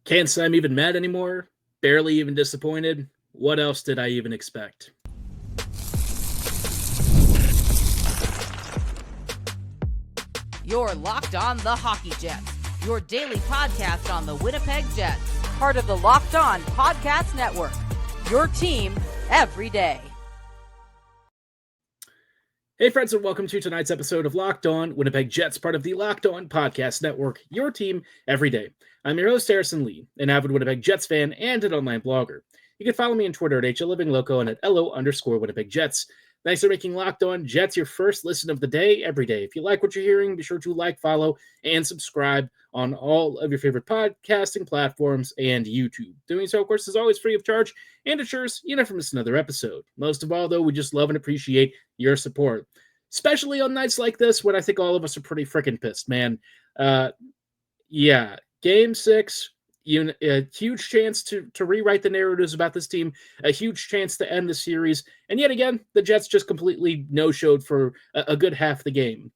Can't say I'm even mad anymore. Barely even disappointed. What else did I even expect? You're Locked On the Hockey Jets, your daily podcast on the Winnipeg Jets, part of the Locked On Podcast Network, your team every day. Hey friends, and welcome to tonight's episode of Locked On Winnipeg Jets, part of the Locked On Podcast Network, your team every day. I'm your host, Harrison Lee, an avid Winnipeg Jets fan and an online blogger. You can follow me on Twitter at HLivingLoco and at LO_Winnipeg Jets. Thanks for making Locked On Jets your first listen of the day every day. If you like what you're hearing, be sure to like, follow, and subscribe on all of your favorite podcasting platforms and YouTube. Doing so, of course, is always free of charge and ensures you never miss another episode. Most of all, though, we just love and appreciate your support, especially on nights like this when I think all of us are pretty freaking pissed, man. Game 6, a huge chance to rewrite the narratives about this team, a huge chance to end the series, and yet again, the Jets just completely no-showed for a good half the game.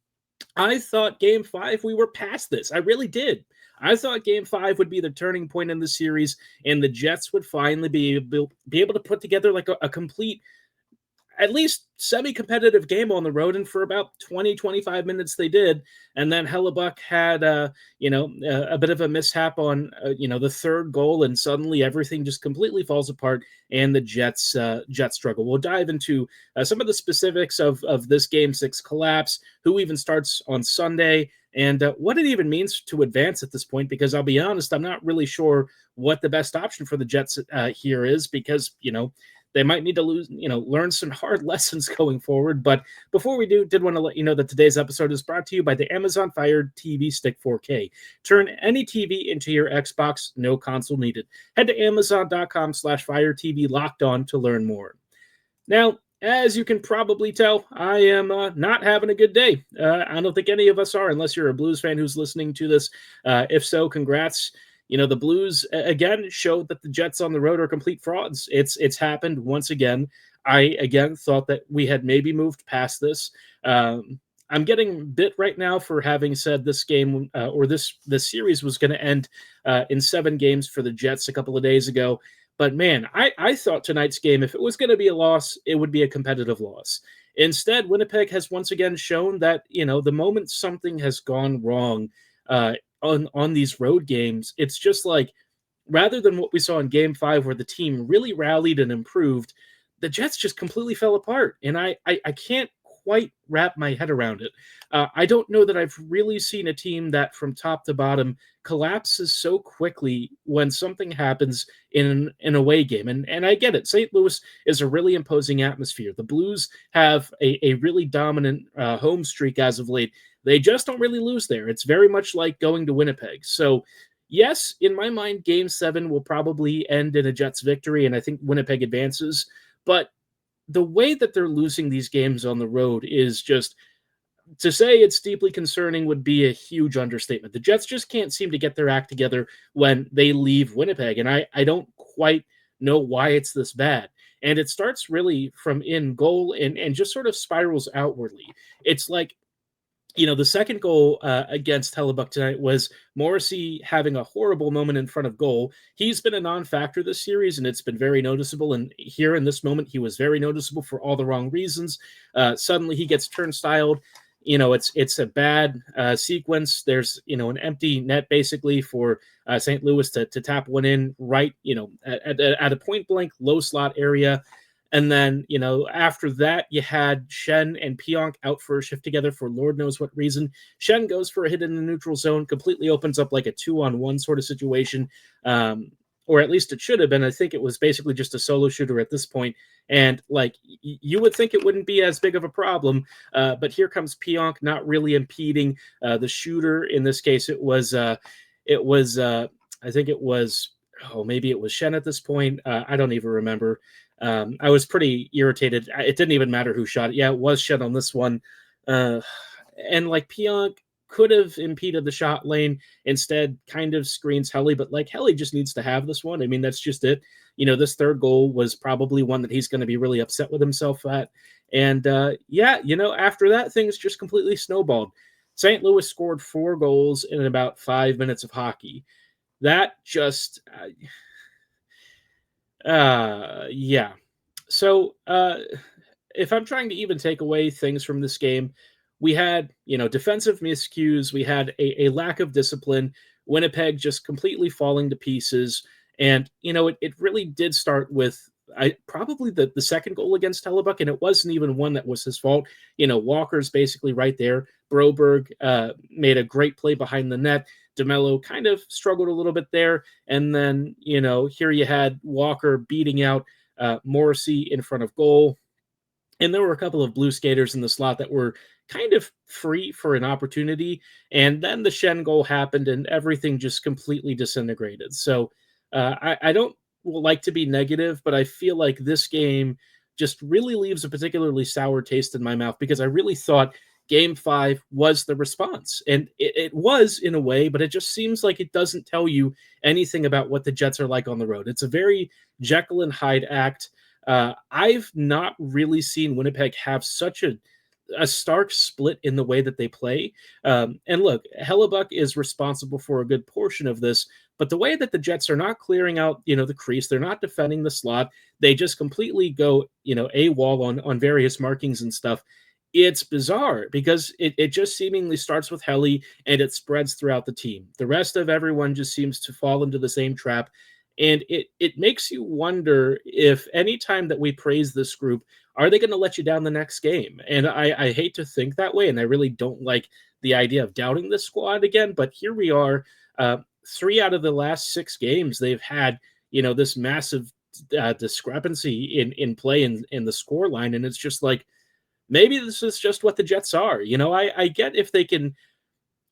I thought Game 5, we were past this. I really did. I thought Game 5 would be the turning point in the series, and the Jets would finally be able to put together like a complete, at least semi-competitive game on the road, and for about 20-25 minutes they did. And then Hellebuyck had a bit of a mishap on the third goal, and suddenly everything just completely falls apart, and the Jets struggle. We'll dive into some of the specifics of this Game 6 collapse, who even starts on Sunday, and what it even means to advance at this point, because I'll be honest, I'm not really sure what the best option for the Jets here is, because, they might need to learn some hard lessons going forward. But before we do, did want to let you know that today's episode is brought to you by the Amazon Fire TV Stick 4K. Turn any TV into your Xbox, no console needed. Head to Amazon.com/Fire TV Locked On to learn more. Now, as you can probably tell, I am not having a good day. I don't think any of us are, unless you're a Blues fan who's listening to this. If so, congrats. The Blues, again, showed that the Jets on the road are complete frauds. It's happened once again. I, again, thought that we had maybe moved past this. I'm getting bit right now for having said this game or this series was going to end in 7 games for the Jets a couple of days ago. But, man, I thought tonight's game, if it was going to be a loss, it would be a competitive loss. Instead, Winnipeg has once again shown that, the moment something has gone wrong on these road games, it's just like, rather than what we saw in Game 5 where the team really rallied and improved, the Jets just completely fell apart, and I can't quite wrap my head around it. I don't know that I've really seen a team that from top to bottom collapses so quickly when something happens in an away game. And I get it. St. Louis is a really imposing atmosphere. The Blues have a really dominant home streak as of late. They just don't really lose there. It's very much like going to Winnipeg. So, yes, in my mind, Game 7 will probably end in a Jets victory, and I think Winnipeg advances. But the way that they're losing these games on the road is just, to say it's deeply concerning would be a huge understatement. The Jets just can't seem to get their act together when they leave Winnipeg, and I don't quite know why it's this bad. And it starts really from in goal and just sort of spirals outwardly. It's like, the second goal against Hellebuyck tonight was Morrissey having a horrible moment in front of goal. He's been a non-factor this series, and it's been very noticeable. And here in this moment, he was very noticeable for all the wrong reasons. Suddenly, he gets turnstiled. It's a bad sequence. There's, an empty net basically for St. Louis to tap one in right, at a point-blank low slot area. And then, after that, you had Schenn and Pionk out for a shift together for Lord knows what reason. Schenn goes for a hit in the neutral zone, completely opens up like a 2-on-1 sort of situation, or at least it should have been. I think it was basically just a solo shooter at this point. And, you would think it wouldn't be as big of a problem, but here comes Pionk not really impeding the shooter. In this case, I think it was, maybe it was Schenn at this point. I don't even remember. I was pretty irritated. It didn't even matter who shot it. Yeah, it was Schenn on this one. And Pionk could have impeded the shot lane. Instead, kind of screens Helly, but Helly just needs to have this one. I mean, that's just it. This third goal was probably one that he's going to be really upset with himself at. And after that, things just completely snowballed. St. Louis scored 4 goals in about 5 minutes of hockey. That just, yeah. So, if I'm trying to even take away things from this game, we had, defensive miscues, we had a lack of discipline, Winnipeg just completely falling to pieces. And, it really did start with probably the second goal against Hellebuyck, and it wasn't even one that was his fault. Walker's basically right there. Broberg made a great play behind the net. DeMello kind of struggled a little bit there. And then, here you had Walker beating out Morrissey in front of goal. And there were a couple of blue skaters in the slot that were kind of free for an opportunity. And then the Shen goal happened and everything just completely disintegrated. So I don't like to be negative, but I feel like this game just really leaves a particularly sour taste in my mouth because I really thought Game 5 was the response. And it was in a way, but it just seems like it doesn't tell you anything about what the Jets are like on the road. It's a very Jekyll and Hyde act. I've not really seen Winnipeg have such a stark split in the way that they play. And look, Hellebuyck is responsible for a good portion of this, but the way that the Jets are not clearing out, the crease, they're not defending the slot, they just completely go, AWOL on various markings and stuff. It's bizarre because it just seemingly starts with Helly and it spreads throughout the team. The rest of everyone just seems to fall into the same trap. And it makes you wonder if any time that we praise this group, are they going to let you down the next game? And I hate to think that way, and I really don't like the idea of doubting this squad again. But here we are, 3 out of the last 6 games, they've had this massive discrepancy in play in the score line, and it's just like maybe this is just what the Jets are. I get if they can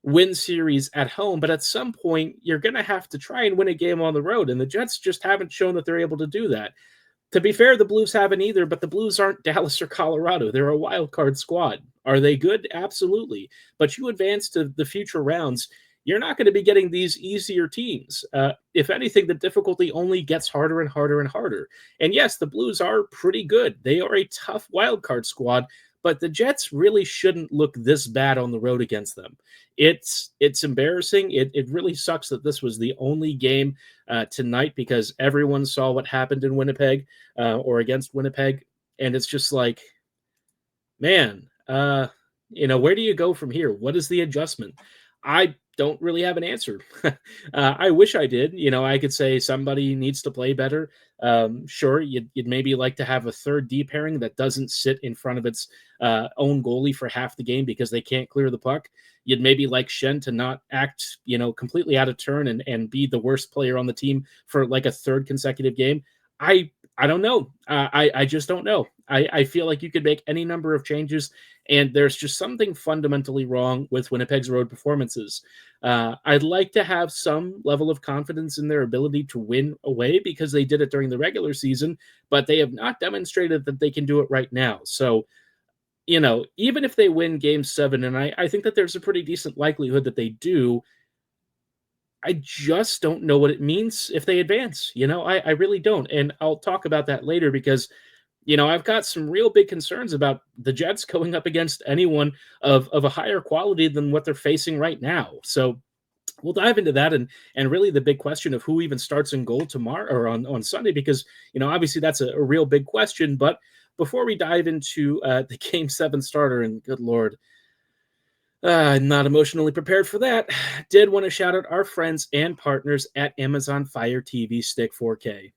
win series at home, but at some point you're going to have to try and win a game on the road, and the Jets just haven't shown that they're able to do that. To be fair, the Blues haven't either, but the Blues aren't Dallas or Colorado. They're a wild card squad. Are they good? Absolutely. But you advance to the future rounds, you're not going to be getting these easier teams. If anything, the difficulty only gets harder and harder and harder. And yes, the Blues are pretty good. They are a tough wild card squad, but the Jets really shouldn't look this bad on the road against them. It's embarrassing. It really sucks that this was the only game tonight because everyone saw what happened in Winnipeg or against Winnipeg. And it's just like, man, where do you go from here? What is the adjustment? I don't really have an answer. I wish I did. I could say somebody needs to play better. Sure, you'd maybe like to have a third D pairing that doesn't sit in front of its own goalie for half the game because they can't clear the puck. You'd maybe like Shen to not act, completely out of turn and be the worst player on the team for like a third consecutive game. I don't know. I just don't know. I feel like you could make any number of changes, and there's just something fundamentally wrong with Winnipeg's road performances. I'd like to have some level of confidence in their ability to win away because they did it during the regular season, but they have not demonstrated that they can do it right now. So, even if they win Game 7, and I think that there's a pretty decent likelihood that they do, I just don't know what it means if they advance. I really don't. And I'll talk about that later because, I've got some real big concerns about the Jets going up against anyone of a higher quality than what they're facing right now. So we'll dive into that and really the big question of who even starts in goal tomorrow or on Sunday, because, obviously that's a real big question. But before we dive into the Game 7 starter, and good Lord, I'm not emotionally prepared for that. Did want to shout out our friends and partners at Amazon Fire TV Stick 4K.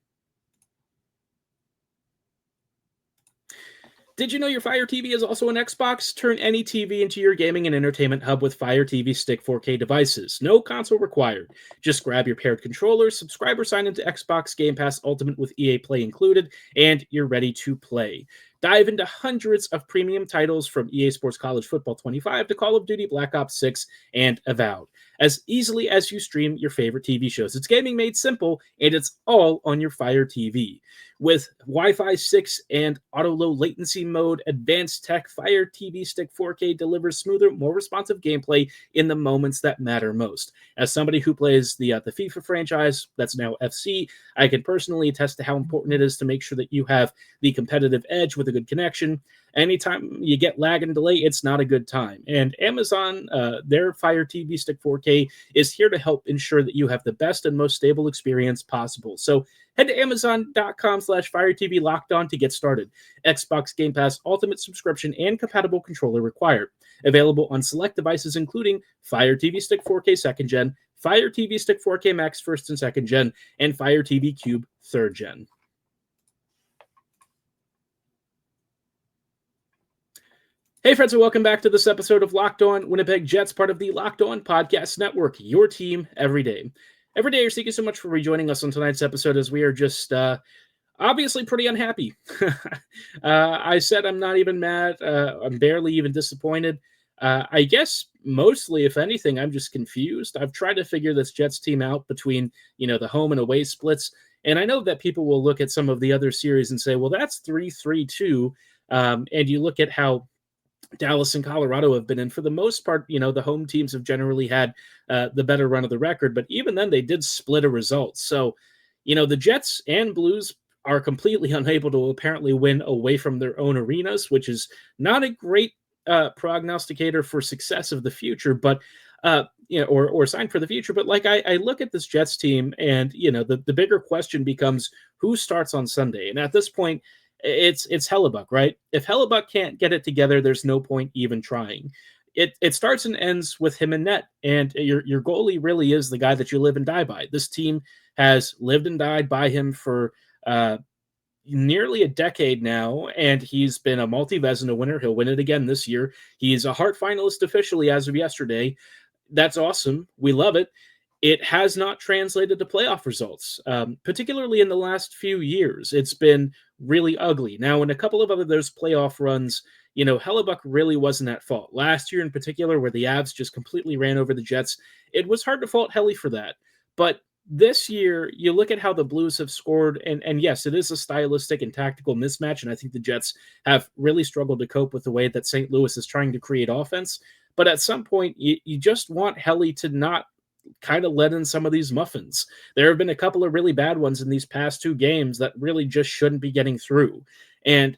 Did you know your Fire TV is also an Xbox? Turn any TV into your gaming and entertainment hub with Fire TV Stick 4K devices. No console required. Just grab your paired controllers, subscribe or sign into Xbox Game Pass Ultimate with EA Play included, and you're ready to play. Dive into hundreds of premium titles from EA Sports College Football 25 to Call of Duty Black Ops 6 and Avowed, as easily as you stream your favorite TV shows. It's gaming made simple, and it's all on your Fire TV. With Wi-Fi 6 and auto-low latency mode, advanced tech, Fire TV Stick 4K delivers smoother, more responsive gameplay in the moments that matter most. As somebody who plays the FIFA franchise, that's now FC, I can personally attest to how important it is to make sure that you have the competitive edge with a good connection. anytime you get lag and delay, it's not a good time. And Amazon, their Fire TV Stick 4K is here to help ensure that you have the best and most stable experience possible. So head to amazon.com/Fire TV Locked On to get started. Xbox Game Pass Ultimate subscription and compatible controller required. Available on select devices including Fire TV Stick 4K 2nd Gen, Fire TV Stick 4K Max 1st and 2nd Gen, and Fire TV Cube 3rd Gen. Hey friends, and welcome back to this episode of Locked On Winnipeg Jets, part of the Locked On Podcast Network, your team every day. Every day, thank you so much for rejoining us on tonight's episode as we are just obviously pretty unhappy. I said I'm not even mad. I'm barely even disappointed. I guess mostly, if anything, I'm just confused. I've tried to figure this Jets team out between, the home and away splits. And I know that people will look at some of the other series and say, well, that's 3-3-2. And you look at how Dallas and Colorado have been in. For the most part, the home teams have generally had the better run of the record, but even then they did split a result. So, the Jets and Blues are completely unable to apparently win away from their own arenas, which is not a great prognosticator for success of the future, but or sign for the future. But like I look at this Jets team, and the bigger question becomes who starts on Sunday. And at this point, it's Hellebuyck, right? If Hellebuyck can't get it together, there's no point even trying. It starts and ends with him in net, and your goalie really is the guy that you live and die by. This team has lived and died by him for nearly a decade now, and he's been a multi-Vezina winner. He'll win it again this year. He's a Hart finalist officially as of yesterday. That's awesome. We love it. It has not translated to playoff results, particularly in the last few years. It's been really ugly. Now, in a couple of other those playoff runs, Hellebuyck really wasn't at fault. Last year in particular, where the Avs just completely ran over the Jets, it was hard to fault Helly for that. But this year, you look at how the Blues have scored, and yes, it is a stylistic and tactical mismatch, and I think the Jets have really struggled to cope with the way that St. Louis is trying to create offense. But at some point, you just want Helly to not kind of let in some of these muffins. There have been a couple of really bad ones in these past two games that really just shouldn't be getting through. And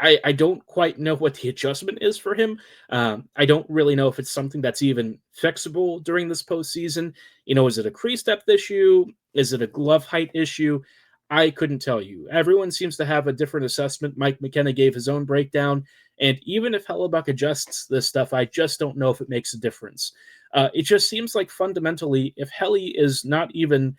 I don't quite know what the adjustment is for him. I don't really know if it's something that's even fixable during this postseason. Is it a crease depth issue? Is it a glove height issue? I couldn't tell you. Everyone seems to have a different assessment. Mike McKenna gave his own breakdown. And even if Hellebuyck adjusts this stuff, I just don't know if it makes a difference. It just seems like fundamentally, if Helly is not even,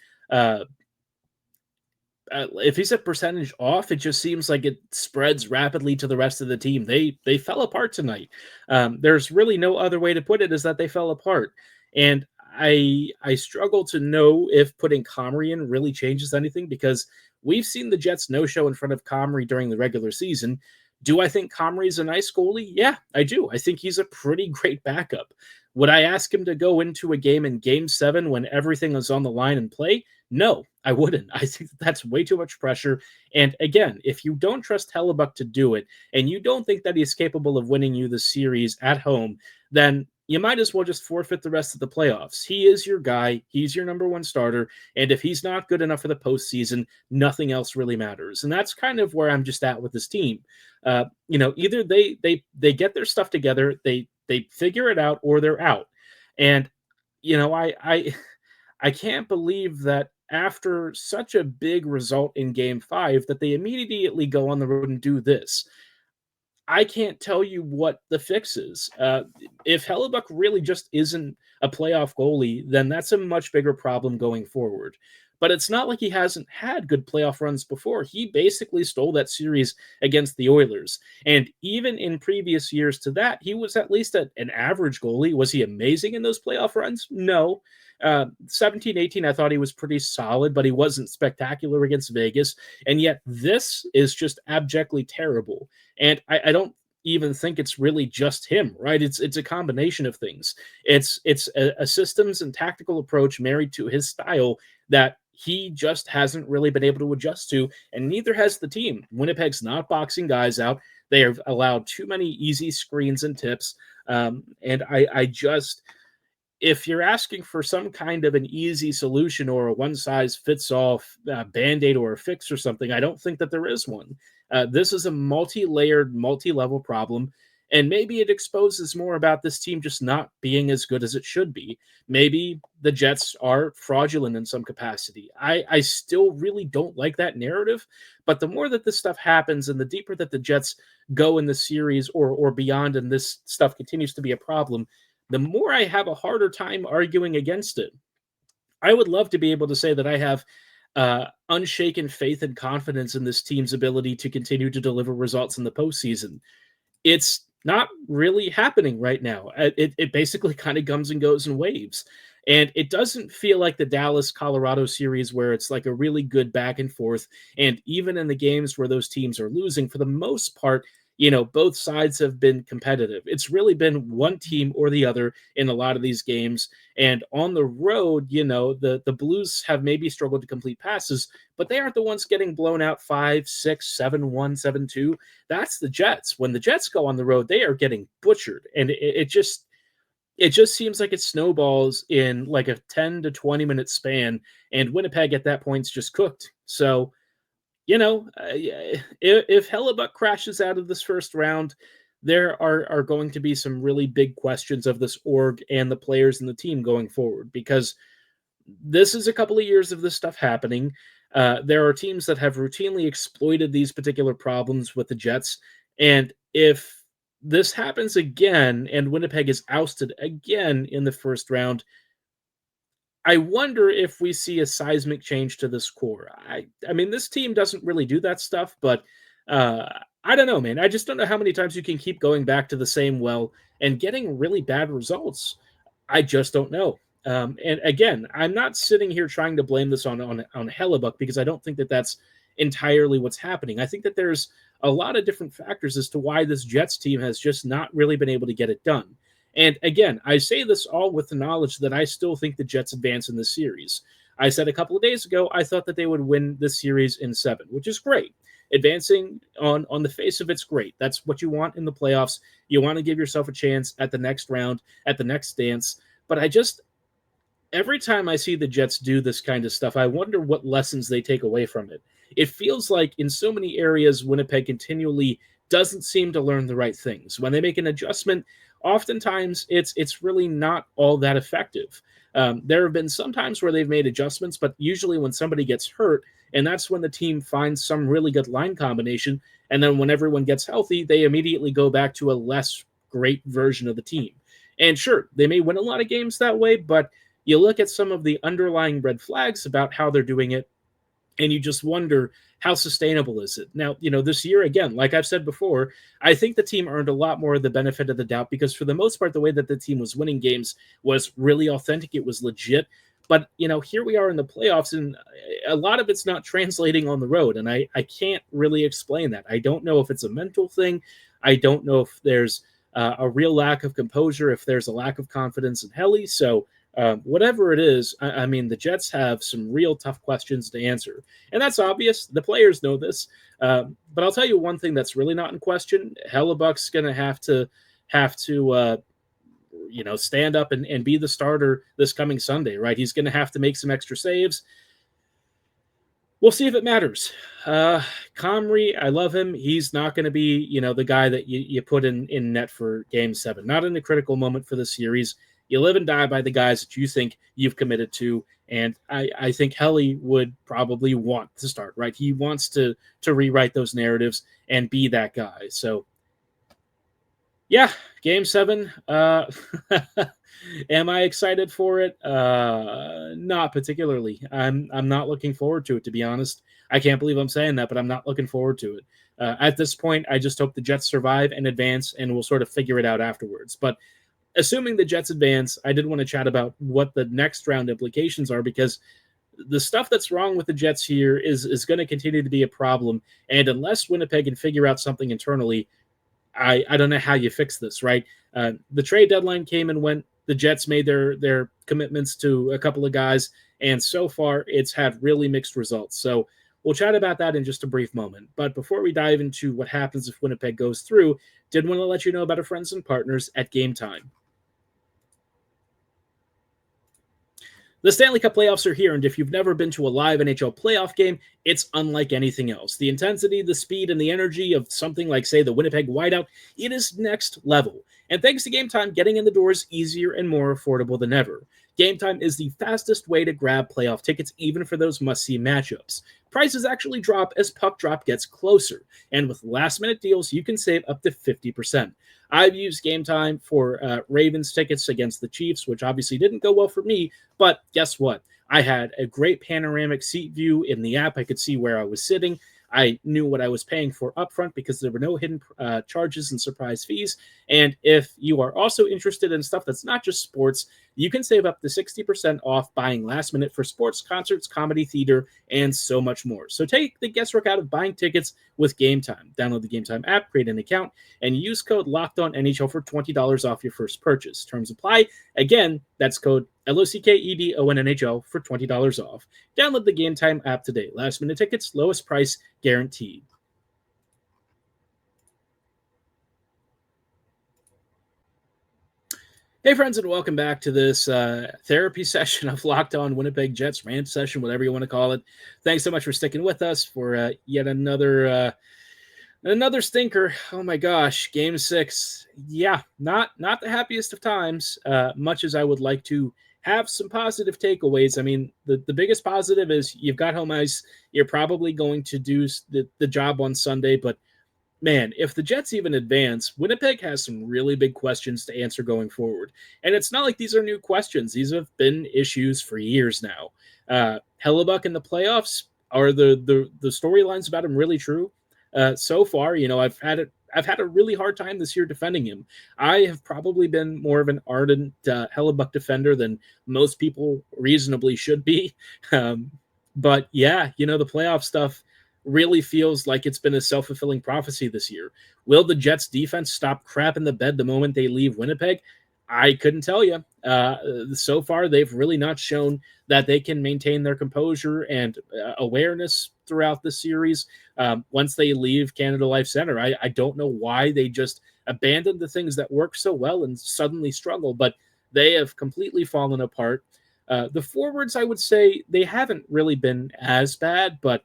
if he's a percentage off, it just seems like it spreads rapidly to the rest of the team. They fell apart tonight. There's really no other way to put it, is that they fell apart. And I struggle to know if putting Comrie in really changes anything, because we've seen the Jets no-show in front of Comrie during the regular season. Do I think Comrie's a nice goalie? Yeah, I do. I think he's a pretty great backup. Would I ask him to go into a game in Game 7 when everything is on the line and play? No, I wouldn't. I think that's way too much pressure. And again, if you don't trust Hellebuyck to do it, and you don't think that he's capable of winning you the series at home, then you might as well just forfeit the rest of the playoffs. He is your guy. He's your number one starter. And if he's not good enough for the postseason, nothing else really matters. And that's kind of where I'm just at with this team. Either they get their stuff together, they figure it out, or they're out. And, I can't believe that after such a big result in Game 5 that they immediately go on the road and do this. I can't tell you what the fix is. If Hellebuyck really just isn't a playoff goalie, then that's a much bigger problem going forward. But it's not like he hasn't had good playoff runs before. He basically stole that series against the Oilers. And even in previous years to that, he was at least an average goalie. Was he amazing in those playoff runs? No. 17-18, I thought he was pretty solid, but he wasn't spectacular against Vegas. And yet this is just abjectly terrible. And I don't even think it's really just him, right? It's a combination of things. It's a systems and tactical approach married to his style that he just hasn't really been able to adjust to, and neither has the team. Winnipeg's not boxing guys out. They have allowed too many easy screens and tips. And I just, if you're asking for some kind of an easy solution or a one-size-fits-all Band-Aid or a fix or something, I don't think that there is one. This is a multi-layered, multi-level problem, and maybe it exposes more about this team just not being as good as it should be. Maybe the Jets are fraudulent in some capacity. I still really don't like that narrative, but the more that this stuff happens and the deeper that the Jets go in the series or beyond, and this stuff continues to be a problem, the more I have a harder time arguing against it. I would love to be able to say that I have unshaken faith and confidence in this team's ability to continue to deliver results in the postseason. It's not really happening right now. It basically kind of comes and goes in waves. And it doesn't feel like the Dallas Colorado series where it's like a really good back and forth. And even in the games where those teams are losing, for the most part, both sides have been competitive. It's really been one team or the other in a lot of these games. And on the road, the Blues have maybe struggled to complete passes, but they aren't the ones getting blown out 5-6, 7-1, 7-2. That's the Jets. When the Jets go on the road, they are getting butchered. And it just seems like it snowballs in like a 10 to 20 minute span. And Winnipeg at that point is just cooked. So, if Hellebuyck crashes out of this first round, there are going to be some really big questions of this org and the players and the team going forward, because this is a couple of years of this stuff happening. There are teams that have routinely exploited these particular problems with the Jets. And if this happens again and Winnipeg is ousted again in the first round, I wonder if we see a seismic change to this core. I mean, this team doesn't really do that stuff, but I don't know, man. I just don't know how many times you can keep going back to the same well and getting really bad results. I just don't know. And again, I'm not sitting here trying to blame this on Hellebuyck, because I don't think that that's entirely what's happening. I think that there's a lot of different factors as to why this Jets team has just not really been able to get it done. And again, I say this all with the knowledge that I still think the Jets advance in this series. I said a couple of days ago, I thought that they would win this series in 7, which is great. Advancing on the face of it's great. That's what you want in the playoffs. You want to give yourself a chance at the next round, at the next dance. But every time I see the Jets do this kind of stuff, I wonder what lessons they take away from it. It feels like in so many areas, Winnipeg continually doesn't seem to learn the right things. When they make an adjustment, oftentimes it's really not all that effective. There have been some times where they've made adjustments, but usually when somebody gets hurt, and that's when the team finds some really good line combination, and then when everyone gets healthy, they immediately go back to a less great version of the team. And sure, they may win a lot of games that way, but you look at some of the underlying red flags about how they're doing it, and you just wonder, how sustainable is it? Now, this year, again, like I've said before, I think the team earned a lot more of the benefit of the doubt, because for the most part, the way that the team was winning games was really authentic. It was legit. But, here we are in the playoffs, and a lot of it's not translating on the road. And I can't really explain that. I don't know if it's a mental thing. I don't know if there's a real lack of composure, if there's a lack of confidence in Helly. So, whatever it is, I mean, the Jets have some real tough questions to answer. And that's obvious. The players know this. But I'll tell you one thing that's really not in question. Hellebuyck's going to have to stand up and be the starter this coming Sunday, right? He's going to have to make some extra saves. We'll see if it matters. Comrie, I love him. He's not going to be, the guy that you put in net for Game 7. Not in a critical moment for the series. You live and die by the guys that you think you've committed to, and I think Helly would probably want to start, right? He wants to rewrite those narratives and be that guy. So, yeah, Game 7. Am I excited for it? Not particularly. I'm not looking forward to it, to be honest. I can't believe I'm saying that, but I'm not looking forward to it. At this point, I just hope the Jets survive and advance, and we'll sort of figure it out afterwards. But assuming the Jets advance, I did want to chat about what the next round implications are, because the stuff that's wrong with the Jets here is going to continue to be a problem. And unless Winnipeg can figure out something internally, I don't know how you fix this, right? The trade deadline came and went. The Jets made their commitments to a couple of guys, and so far it's had really mixed results. So we'll chat about that in just a brief moment. But before we dive into what happens if Winnipeg goes through, did want to let you know about our friends and partners at Gametime. The Stanley Cup playoffs are here, and if you've never been to a live NHL playoff game, it's unlike anything else. The intensity, the speed, and the energy of something like, say, the Winnipeg Whiteout, it is next level. And thanks to Gametime, getting in the door is easier and more affordable than ever. Gametime is the fastest way to grab playoff tickets, even for those must-see matchups. Prices actually drop as puck drop gets closer, and with last-minute deals, you can save up to 50%. I've used Gametime for Ravens tickets against the Chiefs, which obviously didn't go well for me, but guess what? I had a great panoramic seat view in the app. I could see where I was sitting. I knew what I was paying for upfront because there were no hidden charges and surprise fees. And if you are also interested in stuff that's not just sports, you can save up to 60% off buying last minute for sports, concerts, comedy, theater, and so much more. So take the guesswork out of buying tickets with Gametime. Download the Gametime app, create an account, and use code LOCKEDONNHL for $20 off your first purchase. Terms apply. Again, that's code LOCKEDONNHL for $20 off. Download the Gametime app today. Last minute tickets, lowest price guaranteed. Hey, friends, and welcome back to this therapy session of Locked On Winnipeg Jets, rant session, whatever you want to call it. Thanks so much for sticking with us for yet another stinker. Oh my gosh, Game 6. Yeah, not the happiest of times. Much as I would like to have some positive takeaways. I mean, the biggest positive is you've got home ice. You're probably going to do the job on Sunday, but man, if the Jets even advance, Winnipeg has some really big questions to answer going forward. And it's not like these are new questions. These have been issues for years now. Hellebuyck in the playoffs, are the storylines about him really true? So far, I've had a really hard time this year defending him. I have probably been more of an ardent Hellebuyck defender than most people reasonably should be. But yeah, the playoff stuff really feels like it's been a self-fulfilling prophecy this year. Will the Jets defense stop crap in the bed the moment they leave Winnipeg? I couldn't tell you. So far, they've really not shown that they can maintain their composure and awareness throughout the series. Once they leave Canada Life Center, I don't know why they just abandoned the things that work so well and suddenly struggle, but they have completely fallen apart. The forwards, I would say, they haven't really been as bad, but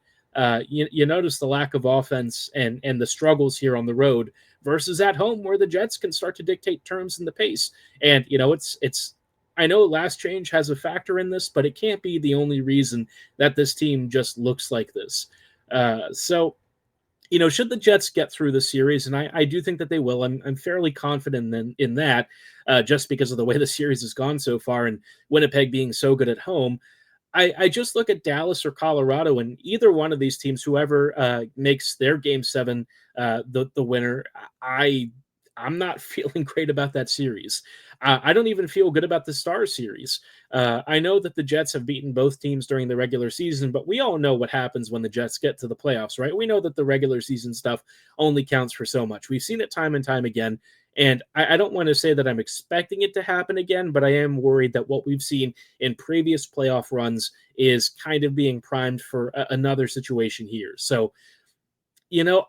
you notice the lack of offense and the struggles here on the road versus at home where the Jets can start to dictate terms and the pace. And, it's I know last change has a factor in this, but it can't be the only reason that this team just looks like this. So, should the Jets get through the series, and I do think that they will, I'm fairly confident in that just because of the way the series has gone so far and Winnipeg being so good at home. I just look at Dallas or Colorado, and either one of these teams, whoever makes their Game 7 the winner, I'm not feeling great about that series. I don't even feel good about the Stars series. I know that the Jets have beaten both teams during the regular season, but we all know what happens when the Jets get to the playoffs, right? We know that the regular season stuff only counts for so much. We've seen it time and time again. And I don't want to say that I'm expecting it to happen again, but I am worried that what we've seen in previous playoff runs is kind of being primed for another situation here. So,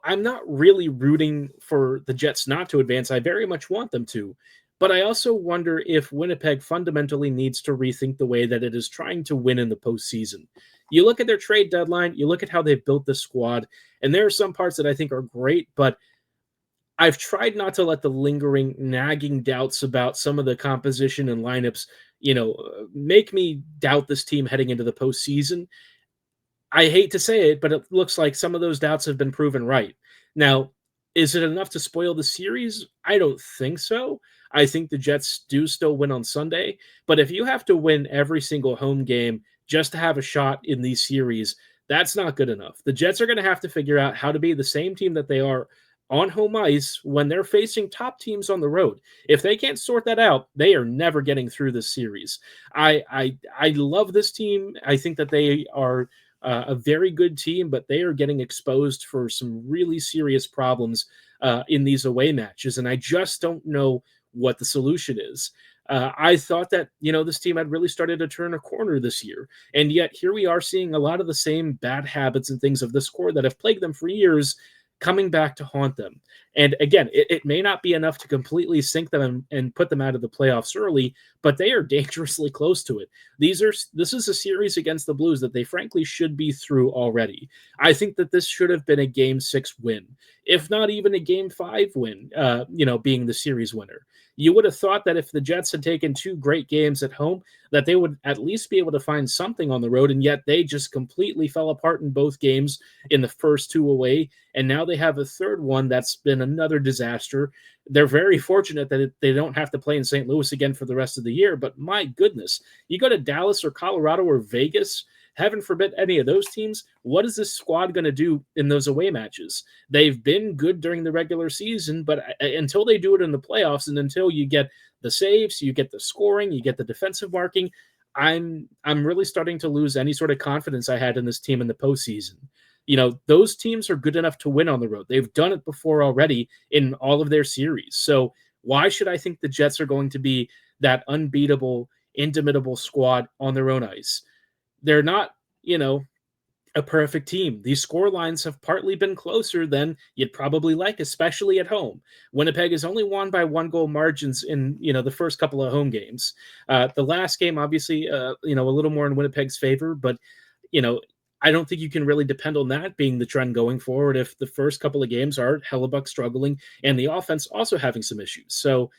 I'm not really rooting for the Jets not to advance. I very much want them to. But I also wonder if Winnipeg fundamentally needs to rethink the way that it is trying to win in the postseason. You look at their trade deadline, you look at how they've built the squad, and there are some parts that I think are great, but I've tried not to let the lingering, nagging doubts about some of the composition and lineups, make me doubt this team heading into the postseason. I hate to say it, but it looks like some of those doubts have been proven right. Now, is it enough to spoil the series? I don't think so. I think the Jets do still win on Sunday, but if you have to win every single home game just to have a shot in these series, that's not good enough. The Jets are going to have to figure out how to be the same team that they are on home ice when they're facing top teams on the road. If they can't sort that out, they are never getting through this series. I love this team. I think that they are a very good team, but they are getting exposed for some really serious problems in these away matches, and I just don't know what the solution is. I thought that, this team had really started to turn a corner this year, and yet here we are seeing a lot of the same bad habits and things of this core that have plagued them for years coming back to haunt them. And again, it may not be enough to completely sink them and put them out of the playoffs early, but they are dangerously close to it. This is a series against the Blues that they frankly should be through already. I think that this should have been a Game 6 win, if not even a Game 5 win, being the series winner. You would have thought that if the Jets had taken 2 great games at home, that they would at least be able to find something on the road, and yet they just completely fell apart in both games in the first 2 away, and now they have a third one that's been another disaster. They're very fortunate that they don't have to play in St. Louis again for the rest of the year, but my goodness, you go to Dallas or Colorado or Vegas, heaven forbid any of those teams, what is this squad going to do in those away matches? They've been good during the regular season, but until they do it in the playoffs and until you get the saves, you get the scoring, you get the defensive marking, I'm really starting to lose any sort of confidence I had in this team in the postseason. Those teams are good enough to win on the road. They've done it before already in all of their series. So why should I think the Jets are going to be that unbeatable, indomitable squad on their own ice? They're not, a perfect team. These score lines have partly been closer than you'd probably like, especially at home. Winnipeg has only won by 1-goal margins in, the first couple of home games. The last game, obviously, a little more in Winnipeg's favor, but, I don't think you can really depend on that being the trend going forward if the first couple of games are Hellebuyck struggling and the offense also having some issues. So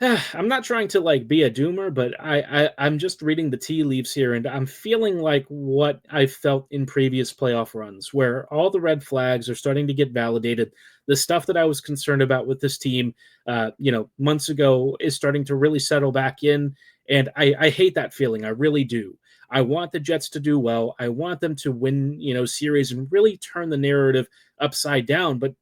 I'm not trying to be a doomer, but I'm just reading the tea leaves here, and I'm feeling like what I felt in previous playoff runs, where all the red flags are starting to get validated. The stuff that I was concerned about with this team, months ago, is starting to really settle back in, and I hate that feeling. I really do. I want the Jets to do well. I want them to win, series and really turn the narrative upside down. But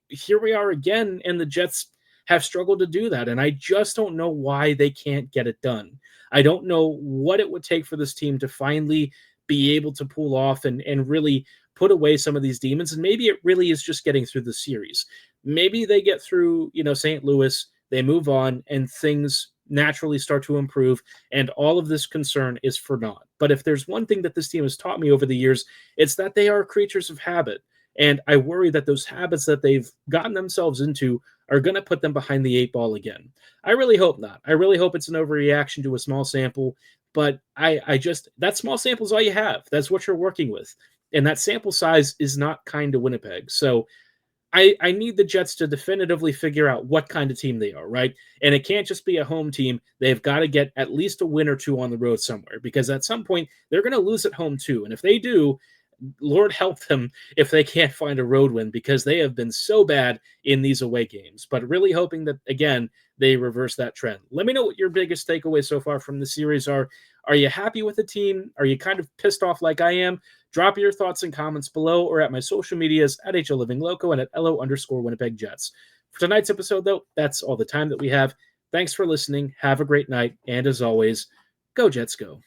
here we are again, and the Jets have struggled to do that. And I just don't know why they can't get it done. I don't know what it would take for this team to finally be able to pull off and really put away some of these demons. And maybe it really is just getting through the series. Maybe they get through, St. Louis, they move on, and things naturally start to improve, and all of this concern is for naught. But if there's one thing that this team has taught me over the years, it's that they are creatures of habit. And I worry that those habits that they've gotten themselves into are going to put them behind the 8 ball again. I really hope not. I really hope it's an overreaction to a small sample, but that small sample is all you have. That's what you're working with. And that sample size is not kind to Winnipeg. So I need the Jets to definitively figure out what kind of team they are, right? And it can't just be a home team. They've got to get at least a win or 2 on the road somewhere, because at some point they're going to lose at home too. And if they do, Lord help them if they can't find a road win, because they have been so bad in these away games. But really hoping that, again, they reverse that trend. Let me know what your biggest takeaways so far from the series are. Are you happy with the team? Are you kind of pissed off like I am? Drop your thoughts and comments below or at my social medias at HLivingLoco and at LO_Winnipeg Jets. For tonight's episode, though, that's all the time that we have. Thanks for listening. Have a great night. And as always, go Jets go.